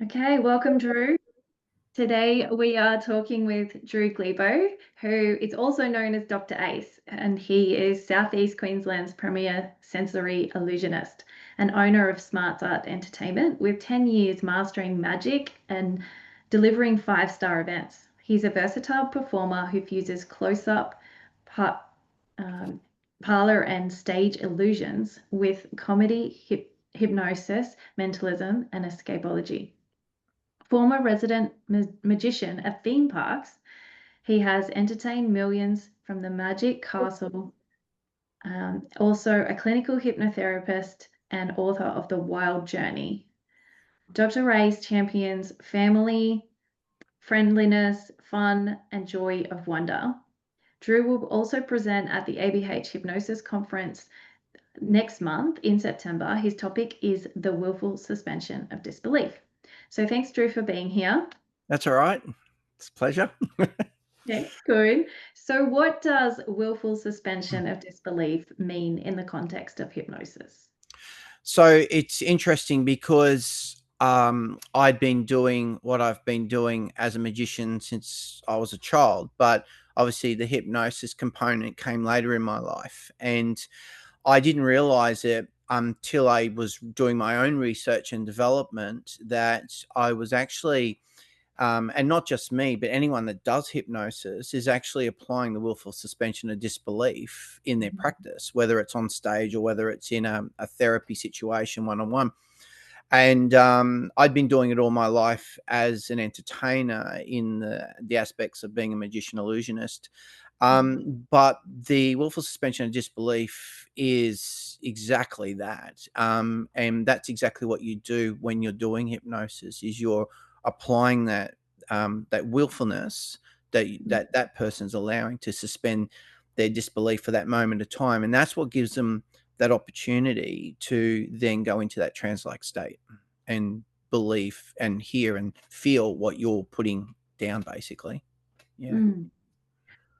Okay, welcome, Drew. Today we are talking with Drew Glebow, who is also known as Dr. Ace, and he is Southeast Queensland's premier sensory illusionist and owner of Smarts Art Entertainment with 10 years mastering magic and delivering 5-star events. He's a versatile performer who fuses close-up, um, parlor and stage illusions with comedy, hypnosis, mentalism, and escapology. Former resident magician at theme parks, he has entertained millions from the Magic Castle, also a clinical hypnotherapist and author of The Wild Journey. Dr. Ray's champions family, friendliness, fun, and joy of wonder. Drew will also present at the ABH Hypnosis Conference next month in September. His topic is the willful suspension of disbelief. So thanks, Drew, for being here. That's all right. It's a pleasure. Yeah, good. So what does willful suspension of disbelief mean in the context of hypnosis? So it's interesting because I'd been doing what I've been doing as a magician since I was a child, but obviously the hypnosis component came later in my life. And I didn't realize it until I was doing my own research and development that I was actually and not just me, but anyone that does hypnosis is actually applying the willful suspension of disbelief in their practice, whether it's on stage or whether it's in a therapy situation one on one. And I'd been doing it all my life as an entertainer in the aspects of being a magician illusionist. But the willful suspension of disbelief is exactly that. And that's exactly what you do when you're doing hypnosis is you're applying that willfulness that person's allowing to suspend their disbelief for that moment of time, and that's what gives them that opportunity to then go into that trance-like state and believe and hear and feel what you're putting down, basically. Yeah. Mm.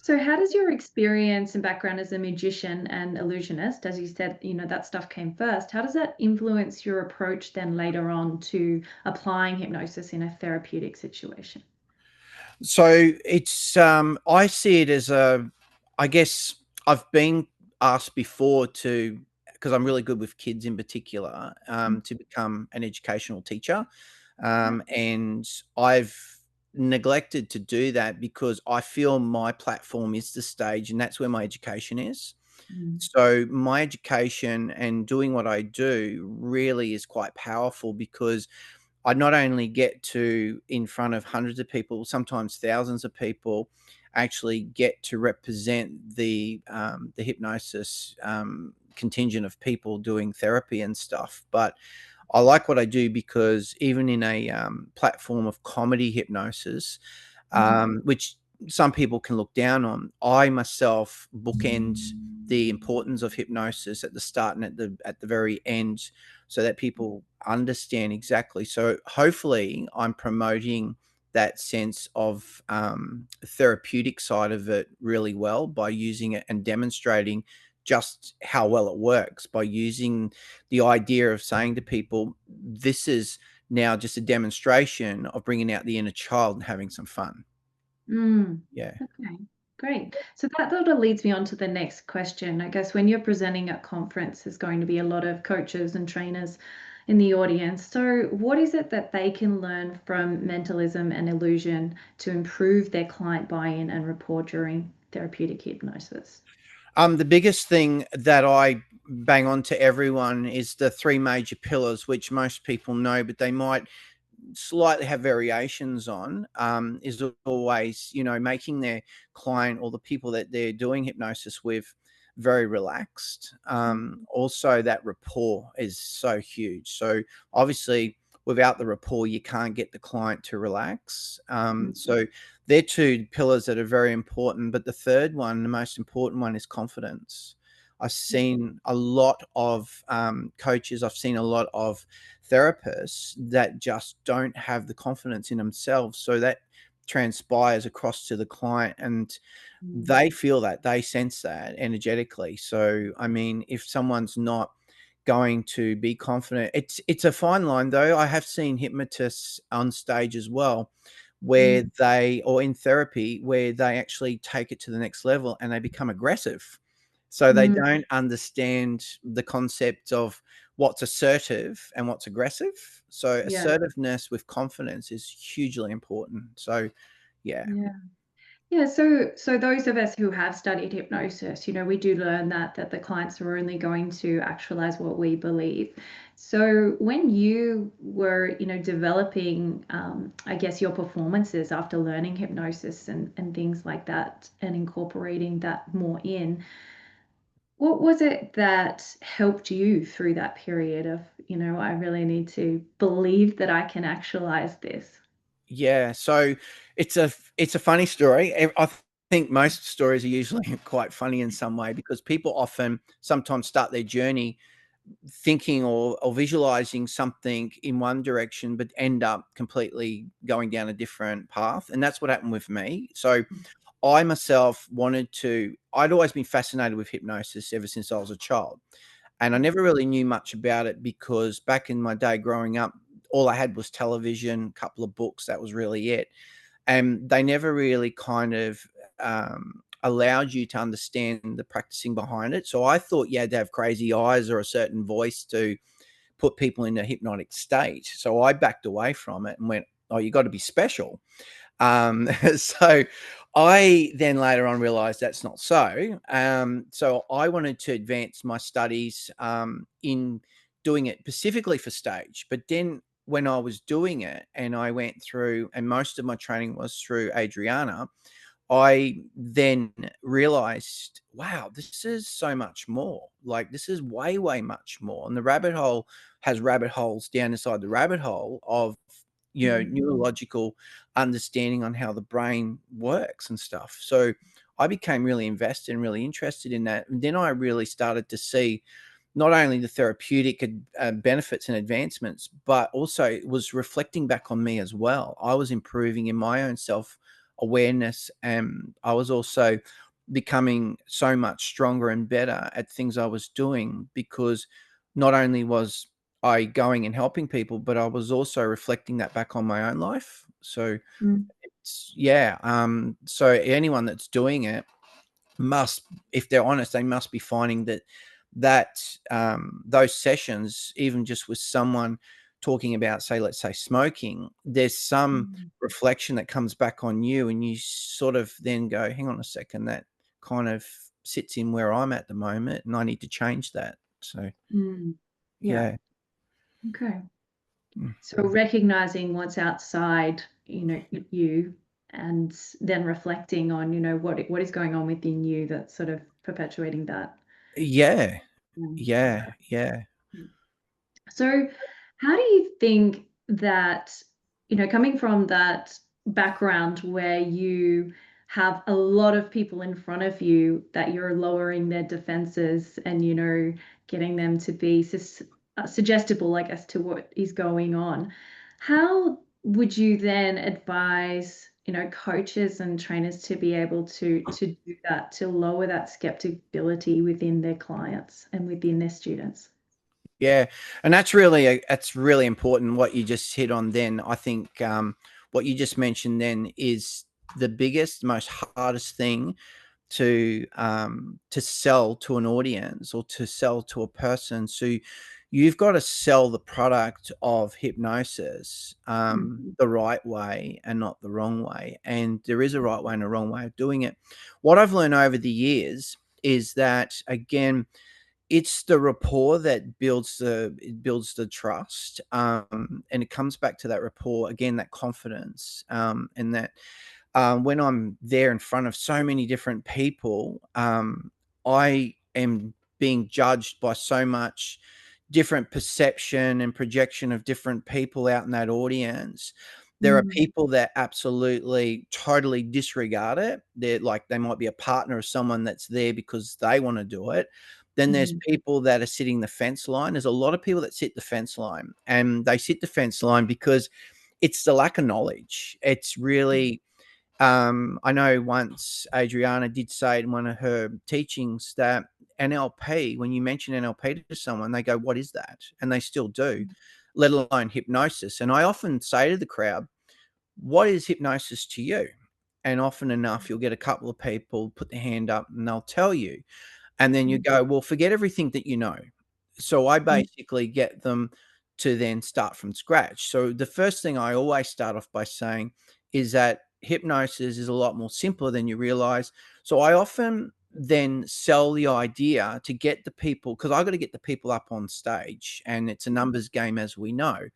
So how does your experience and background as a magician and illusionist, as you said, that stuff came first, how does that influence your approach then later on to applying hypnosis in a therapeutic situation? So it's I see it as I guess I've been asked before to, because I'm really good with kids in particular, to become an educational teacher. And I've neglected to do that because I feel my platform is the stage and that's where my education is. Mm. So my education and doing what I do really is quite powerful because I not only get to, in front of hundreds of people, sometimes thousands of people, actually get to represent the hypnosis contingent of people doing therapy and stuff. But I like what I do because even in a platform of comedy hypnosis, which some people can look down on, I myself bookend the importance of hypnosis at the start and at the very end, so that people understand exactly. So hopefully, I'm promoting that sense of therapeutic side of it really well by using it and demonstrating just how well it works by using the idea of saying to people, this is now just a demonstration of bringing out the inner child and having some fun. Mm. Yeah. Okay, great. So that sort of leads me on to the next question. I guess when you're presenting at conference, there's going to be a lot of coaches and trainers in the audience. So what is it that they can learn from mentalism and illusion to improve their client buy-in and rapport during therapeutic hypnosis? The biggest thing that I bang on to everyone is the three major pillars, which most people know, but they might slightly have variations on, is always, making their client or the people that they're doing hypnosis with very relaxed. Also, that rapport is so huge. So, obviously, without the rapport, you can't get the client to relax. So, they're two pillars that are very important. But the third one, the most important one, is confidence. I've seen a lot of coaches, I've seen a lot of therapists that just don't have the confidence in themselves. So that transpires across to the client and Mm. they feel that, they sense that energetically. So, I mean, if someone's not going to be confident. It's a fine line though. I have seen hypnotists on stage as well, where Mm, they, or in therapy, where they actually take it to the next level and they become aggressive. So they mm, don't understand the concept of what's assertive and what's aggressive. So yeah. assertiveness with confidence is hugely important. So yeah. Yeah. Yeah, so those of us who have studied hypnosis, we do learn that the clients are only going to actualize what we believe. So when you were, developing, I guess, your performances after learning hypnosis and things like that, and incorporating that more in, what was it that helped you through that period of, I really need to believe that I can actualize this? Yeah, so it's a funny story. I think most stories are usually quite funny in some way because people often sometimes start their journey thinking or visualizing something in one direction, but end up completely going down a different path. And that's what happened with me. So I myself I'd always been fascinated with hypnosis ever since I was a child. And I never really knew much about it because back in my day growing up, all I had was television, a couple of books. That was really it. And they never really kind of allowed you to understand the practicing behind it. So I thought you had to have crazy eyes or a certain voice to put people in a hypnotic state. So I backed away from it and went, "Oh, you got to be special." So I then later on realized that's not so. So I wanted to advance my studies in doing it specifically for stage. But then when I was doing it and I went through, and most of my training was through Adriana, I then realized, wow, this is so much more. Like, this is way, way much more. And the rabbit hole has rabbit holes down inside the rabbit hole of, Mm, neurological understanding on how the brain works and stuff. So I became really invested and really interested in that. And then I really started to see not only the therapeutic benefits and advancements, but also it was reflecting back on me as well. I was improving in my own self awareness, and I was also becoming so much stronger and better at things I was doing because not only was I going and helping people, but I was also reflecting that back on my own life. So mm, yeah, so anyone that's doing it must, if they're honest, they must be finding that those sessions, even just with someone talking about, say, let's say smoking, there's some mm, reflection that comes back on you, and you sort of then go, "Hang on a second, that kind of sits in where I'm at the moment, and I need to change that." So mm. Yeah. yeah. Okay. Mm. So recognizing what's outside, you, and then reflecting on, what is going on within you that's sort of perpetuating that. Yeah, Mm, yeah, okay. yeah. Mm. So how do you think that, coming from that background where you have a lot of people in front of you, that you're lowering their defenses and, getting them to be suggestible, I guess, to what is going on. How would you then advise, coaches and trainers to be able to do that, to lower that skepticism within their clients and within their students? Yeah, and that's really important what you just hit on then. I think, what you just mentioned then is the biggest, most hardest thing to sell to an audience or to sell to a person. So you've got to sell the product of hypnosis Mhm. the right way and not the wrong way. And there is a right way and a wrong way of doing it. What I've learned over the years is that, again, it's the rapport that builds the trust, and it comes back to that rapport again, that confidence, and that when I'm there in front of so many different people, I am being judged by so much different perception and projection of different people out in that audience. There are Mm, people that absolutely totally disregard it. They're like, they might be a partner of someone that's there because they want to do it. Then there's mhm, people that are sitting the fence line. There's a lot of people that sit the fence line, and they sit the fence line because it's the lack of knowledge. It's mm, really, I know once Adriana did say in one of her teachings that NLP, when you mention NLP to someone, they go, "What is that?" And they still do, let alone hypnosis. And I often say to the crowd, "What is hypnosis to you?" And often enough, you'll get a couple of people put their hand up and they'll tell you. And then you go, "Well, forget everything that you know." So I Mm, basically get them to then start from scratch. So the first thing I always start off by saying is that hypnosis is a lot more simpler than you realize. So I often then sell the idea to get the people, because I got to get the people up on stage, and it's a numbers game, as we know.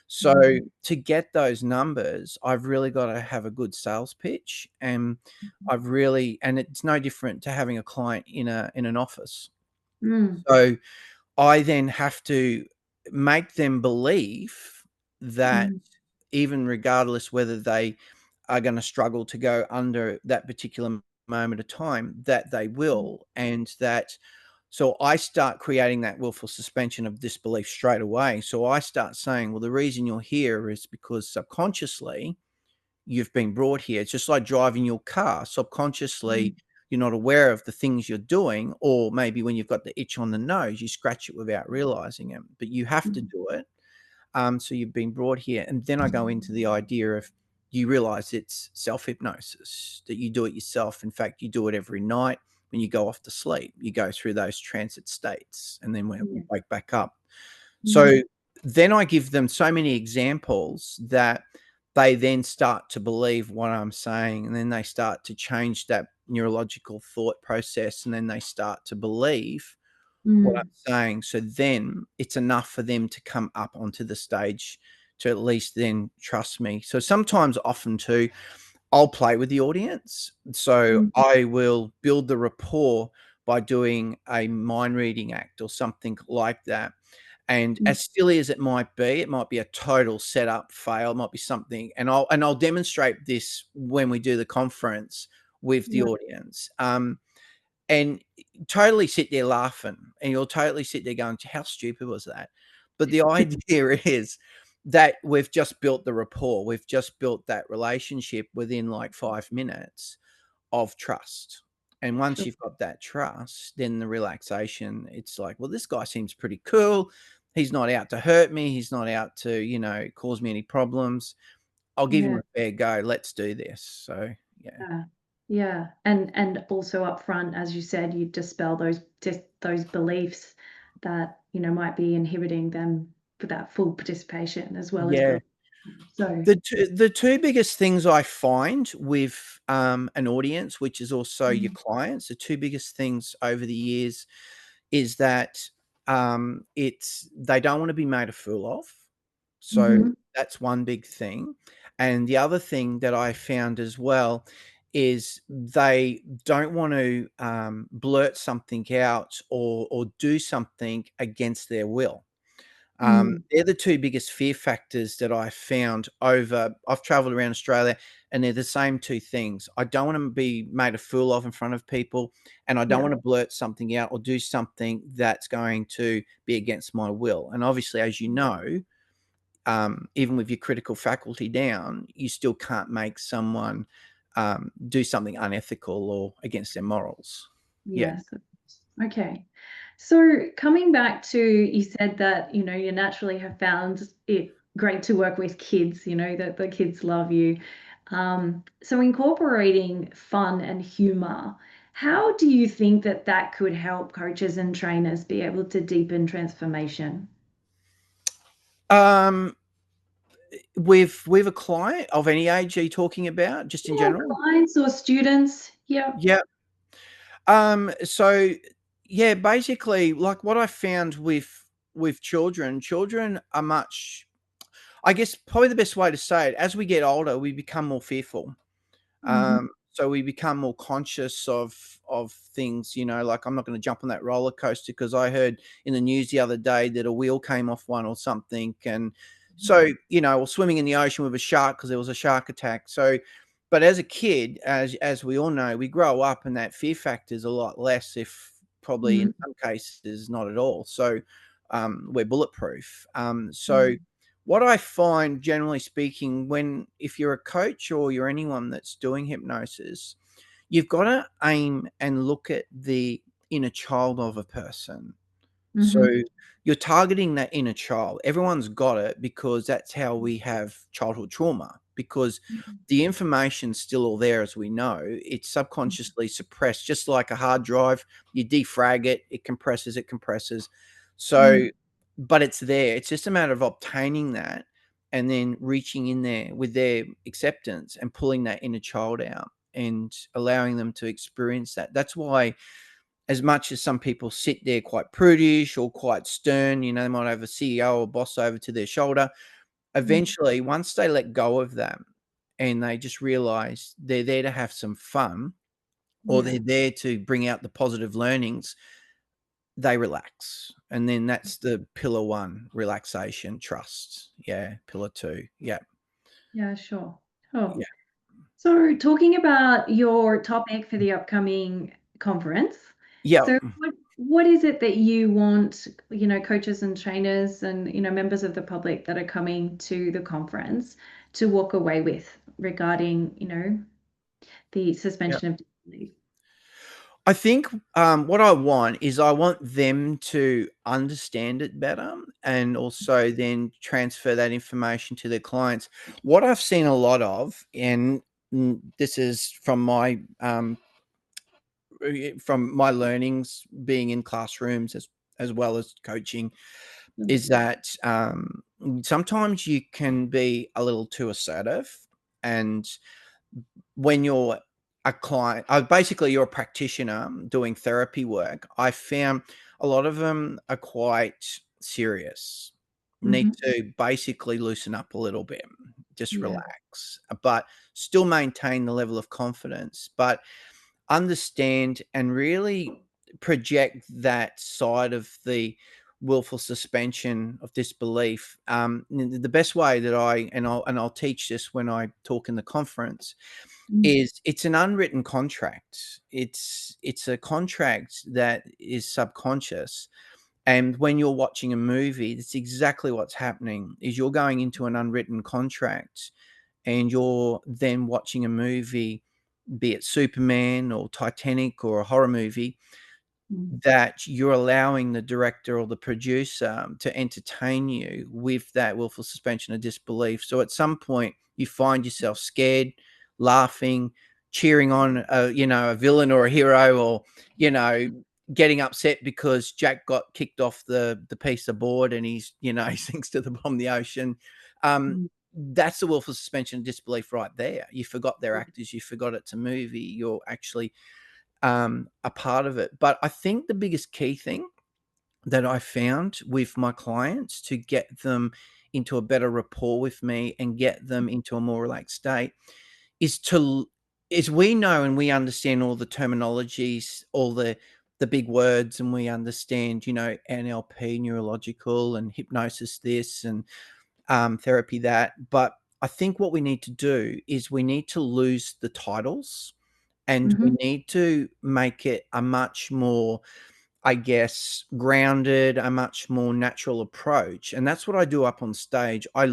So mm, to get those numbers, I've really got to have a good sales pitch, and and it's no different to having a client in an office. mm, So I then have to make them believe that, mm, even regardless whether they are going to struggle to go under that particular moment of time, that they will, and that, so I start creating that willful suspension of disbelief straight away. So I start saying, well, the reason you're here is because subconsciously you've been brought here. It's just like driving your car. Subconsciously, mm, you're not aware of the things you're doing, or maybe when you've got the itch on the nose, you scratch it without realizing it, but you have to mm, do it. So you've been brought here. And then I go into the idea of, you realize it's self hypnosis, that you do it yourself. In fact, you do it every night when you go off to sleep. You go through those transit states, and then we yeah, wake back up. mm, So then I give them so many examples that they then start to believe what I'm saying. And then they start to change that neurological thought process. And then they start to believe what mm, I'm saying. So then it's enough for them to come up onto the stage to at least then trust me. So sometimes, often too, I'll play with the audience. So mm, I will build the rapport by doing a mind reading act or something like that. And mm, as silly as it might be a total setup fail, it might be something, and I'll demonstrate this when we do the conference with the yeah, audience. And totally sit there laughing, and you'll totally sit there going, "How stupid was that?" But the idea is that we've just built the rapport. We've just built that relationship within like 5 minutes of trust. And once sure, you've got that trust, then the relaxation, it's like, "Well, this guy seems pretty cool. He's not out to hurt me. He's not out to, cause me any problems. I'll give him yeah. a fair go. Let's do this." So, yeah. Yeah. Yeah. And also upfront, as you said, you dispel those beliefs that, might be inhibiting them for that full participation as well as Yeah. build. So, The two biggest things I find with, an audience, which is also your mm, clients, the two biggest things over the years is that, it's they don't wanna be made a fool of. So mhm, that's one big thing. And the other thing that I found as well is they don't want to, blurt something out, or do something against their will. mm, They're the two biggest fear factors that I found over. I've traveled around Australia, and they're the same two things. I don't want to be made a fool of in front of people, and I don't yeah, want to blurt something out or do something that's going to be against my will. And obviously, as you know, even with your critical faculty down, you still can't make someone, do something unethical or against their morals. Yeah. yes. Okay. So coming back to, you said that, you naturally have found it great to work with kids, that the kids love you. So incorporating fun and humor, how do you think that that could help coaches and trainers be able to deepen transformation? Um, with a client of any age, are you talking about just in Yeah, general? clients or students. Yeah. Yeah. So yeah, basically, like what I found with children are much. I guess probably the best way to say it, as we get older, we become more fearful. Mhm. So we become more conscious of things, like, I'm not going to jump on that roller coaster because I heard in the news the other day that a wheel came off one or something. And so, or swimming in the ocean with a shark because there was a shark attack. So, but as a kid, as we all know, we grow up and that fear factor is a lot less, if probably in Mhm. some cases not at all. So we're bulletproof. So Mhm. what I find, generally speaking, if you're a coach or you're anyone that's doing hypnosis, you've got to aim and look at the inner child of a person. So Mm-hmm. you're targeting that inner child. Everyone's got it because that's how we have childhood trauma, because the information's still all there, as we know. It's subconsciously suppressed, just like a hard drive. You defrag it, it compresses, it compresses. So, Mm-hmm. but it's there. It's just a matter of obtaining that and then reaching in there with their acceptance and pulling that inner child out and allowing them to experience that. That's why, as much as some people sit there quite prudish or quite stern, they might have a CEO or boss over to their shoulder. Eventually, once they let go of that and they just realize they're there to have some fun, or Yeah. they're there to bring out the positive learnings, they relax. And then that's the pillar one: relaxation, trust. Yeah. Pillar two. Yeah. Yeah, sure. Oh, Yeah. so talking about your topic for the upcoming conference, Yeah. so what is it that you want, coaches and trainers and, members of the public that are coming to the conference to walk away with regarding, the Yeah. suspension of disbelief? I think, what I want is I want them to understand it better and also then transfer that information to their clients. What I've seen a lot of, and this is from my learnings being in classrooms as well as coaching, is that sometimes you can be a little too assertive, and when you're a client, basically you're a practitioner doing therapy work, I found a lot of them are quite serious. Need Mm-hmm. to basically loosen up a little bit, just Yeah. relax, but still maintain the level of confidence, but understand and really project that side of the willful suspension of disbelief. The best way that I'll teach this when I talk in the conference Mm. is it's an unwritten contract. It's a contract that is subconscious. And when you're watching a movie, that's exactly what's happening. Is you're going into an unwritten contract and you're then watching a movie, be it Superman or Titanic or a horror movie, Mm. that you're allowing the director or the producer to entertain you with that willful suspension of disbelief. So at some point, you find yourself scared, laughing, cheering on a villain or a hero, or you know, getting upset because Jack got kicked off the piece of board and he's he sinks to the bottom of the ocean. Um, Mm. that's the willful suspension of disbelief right there. You forgot they're actors. You forgot it's a movie. You're actually a part of it. But I think the biggest key thing that I found with my clients to get them into a better rapport with me and get them into a more relaxed state is we know and we understand all the terminologies, all the big words, and we understand, NLP, neurological, and hypnosis this, and therapy that. But I think what we need to do is we need to lose the titles and we Mhm. need to make it a much more, I guess, grounded, a much more natural approach. And that's what I do up on stage. I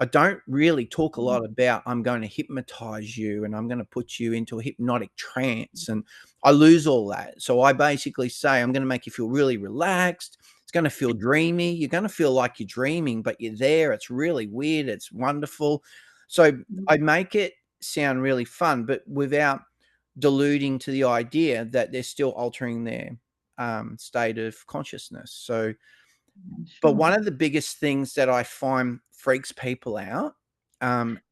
don't really talk a lot about I'm going to hypnotize you and I'm going to put you into a hypnotic trance. And I lose all that. So I basically say I'm going to make you feel really relaxed. It's going to feel dreamy. You're going to feel like you're dreaming, but you're there. It's really weird. It's wonderful. So I make it sound really fun, but without deluding to the idea that they're still altering their state of consciousness. So, but Sure. one of the biggest things that I find freaks people out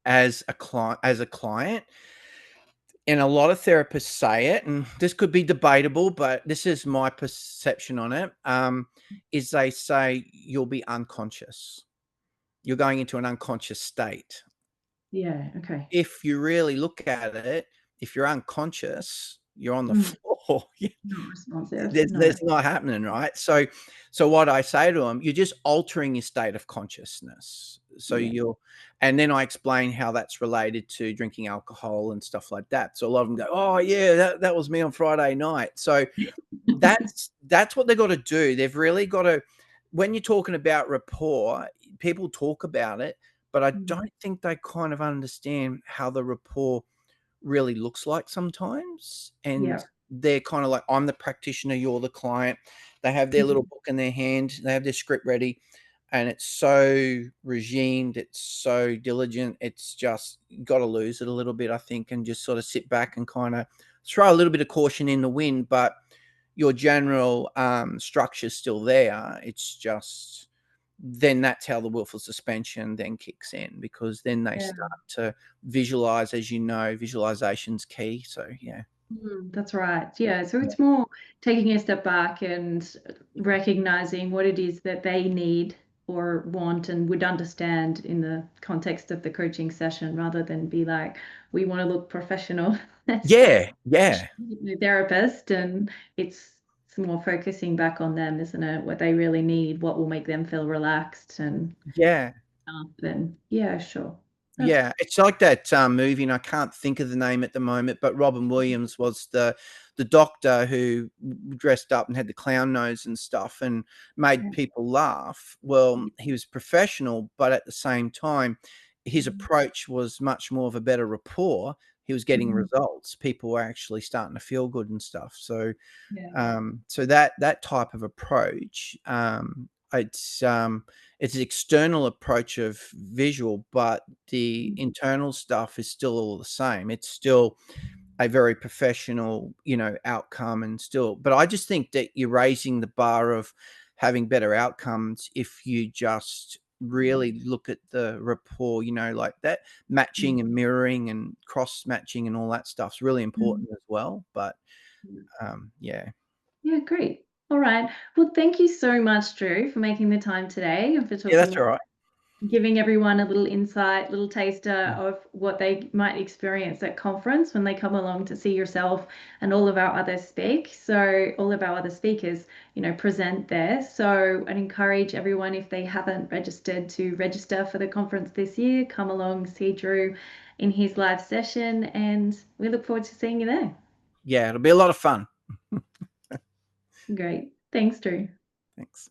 as a client, and a lot of therapists say it, and this could be debatable, but this is my perception on it. Is they say you'll be unconscious. You're going into an unconscious state. Yeah. Okay. If you really look at it, if you're unconscious, you're on the Mm. floor. Not responsive. No. There's not happening, right? So what I say to them, you're just altering your state of consciousness. So Yeah. you're and then I explain how that's related to drinking alcohol and stuff like that. So a lot of them go, "Oh, yeah, that was me on Friday night." So that's what they've got to do. They've really got to when you're talking about rapport, people talk about it, but I Mm. don't think they kind of understand how the rapport really looks like sometimes. And Yeah. they're kind of like, I'm the practitioner, you're the client. They have their little Mhm. book in their hand, they have their script ready, and it's so regimed, it's so diligent. It's just got to lose it a little bit, I think, and just sort of sit back and kind of throw a little bit of caution in the wind, but your general structure's still there. It's just then that's how the willful suspension then kicks in, because then they Yeah. start to visualize, as you know, visualization's key. So yeah. That's right. Yeah. So Yeah. it's more taking a step back and recognizing what it is that they need or want and would understand in the context of the coaching session, rather than be like, we want to look professional as Yeah, yeah, the therapist. And it's more focusing back on them, isn't it? What they really need, what will make them feel relaxed and yeah. then yeah, sure. That's Yeah, it's like that, movie, and I can't think of the name at the moment, but Robin Williams was the doctor who dressed up and had the clown nose and stuff and made great. people laugh. Well, he was professional, but at the same time, his approach was much more of a better rapport. He was getting Mhm. results. People were actually starting to feel good and stuff. So, Yeah. so that type of approach, it's an external approach of visual, but the Mhm. internal stuff is still all the same. It's still a very professional, outcome, and still. But I just think that you're raising the bar of having better outcomes if you just really look at the rapport, like that matching and mirroring and cross matching and all that stuff's really Mhm. important as well. But Mhm. yeah. Yeah, great. All right. Well, thank you so much, Drew, for making the time today and for Yeah, that's talking, all right. giving everyone a little insight, little taster Mm. of what they might experience at conference when they come along to see yourself and all of our other all of our other speakers, present there. So I'd encourage everyone, if they haven't registered, to register for the conference this year. Come along, see Drew in his live session, and we look forward to seeing you there. Yeah, it'll be a lot of fun. Great. Thanks, Drew. Thanks.